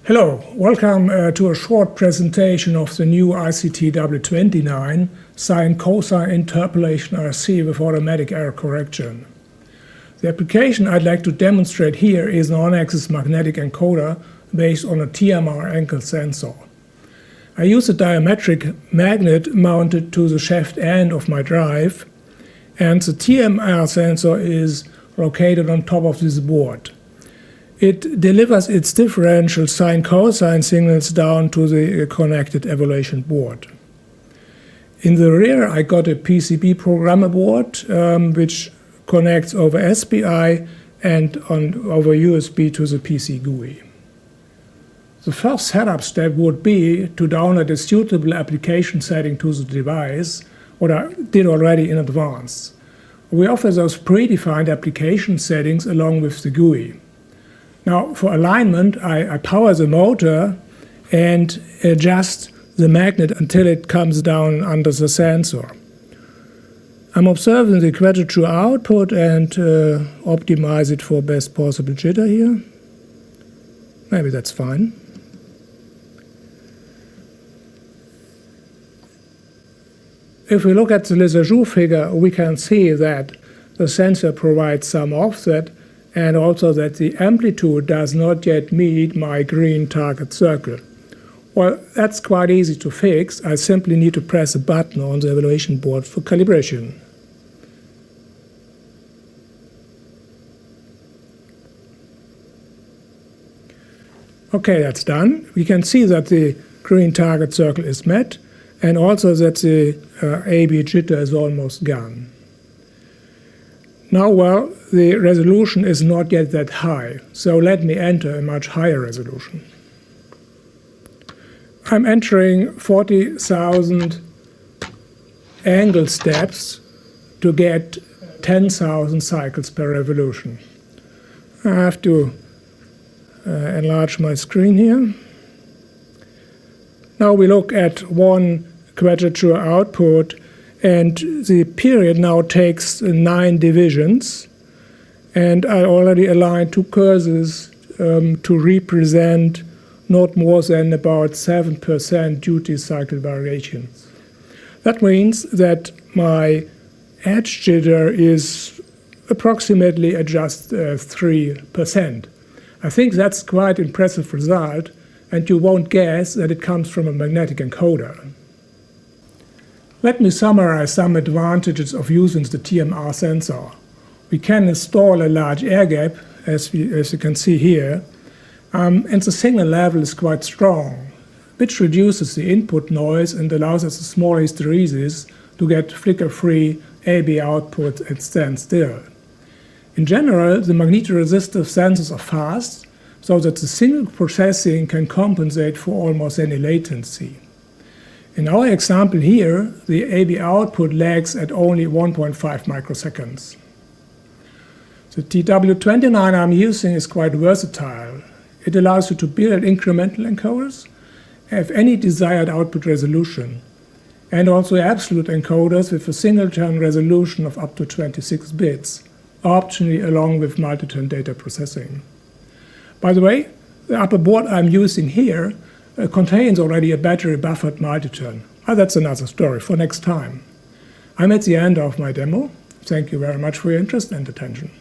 Hello, welcome to a short presentation of the new ICT-W29 sine-cosine interpolation RC with automatic error correction. The application I'd like to demonstrate here is an on-axis magnetic encoder based on a TMR ankle sensor. I use a diametric magnet mounted to the shaft end of my drive, and the TMR sensor is located on top of this board. It delivers its differential sine-cosine signals down to the connected evaluation board. In the rear, I got a PCB programmer board, which connects over SPI and over USB to the PC GUI. The first setup step would be to download a suitable application setting to the device, what I did already in advance. We offer those predefined application settings along with the GUI. Now, for alignment, I power the motor and adjust the magnet until it comes down under the sensor. I'm observing the quadrature output and optimize it for best possible jitter here. Maybe that's fine. If we look at the Lissajous figure, we can see that the sensor provides some offset, and also that the amplitude does not yet meet my green target circle. Well, that's quite easy to fix. I simply need to press a button on the evaluation board for calibration. Okay, that's done. We can see that the green target circle is met, and also that the AB jitter is almost gone. Now, well, the resolution is not yet that high, so let me enter a much higher resolution. I'm entering 40,000 angle steps to get 10,000 cycles per revolution. I have to enlarge my screen here. Now we look at one quadrature output, and the period now takes 9 divisions, and I already aligned 2 cursors to represent not more than about 7% duty cycle variations. That means that my edge jitter is approximately at just 3%. I think that's quite an impressive result, and you won't guess that it comes from a magnetic encoder. Let me summarize some advantages of using the TMR sensor. We can install a large air gap, as you can see here, and the signal level is quite strong, which reduces the input noise and allows us a small hysteresis to get flicker-free AB output at standstill. In general, the magnetoresistive sensors are fast, so that the signal processing can compensate for almost any latency. In our example here, the AB output lags at only 1.5 microseconds. The TW29 I'm using is quite versatile. It allows you to build incremental encoders, have any desired output resolution, and also absolute encoders with a single-turn resolution of up to 26 bits, optionally along with multi-turn data processing. By the way, the upper board I'm using here contains already a battery buffered multi-turn. That's another story for next time. I'm at the end of my demo. Thank you very much for your interest and attention.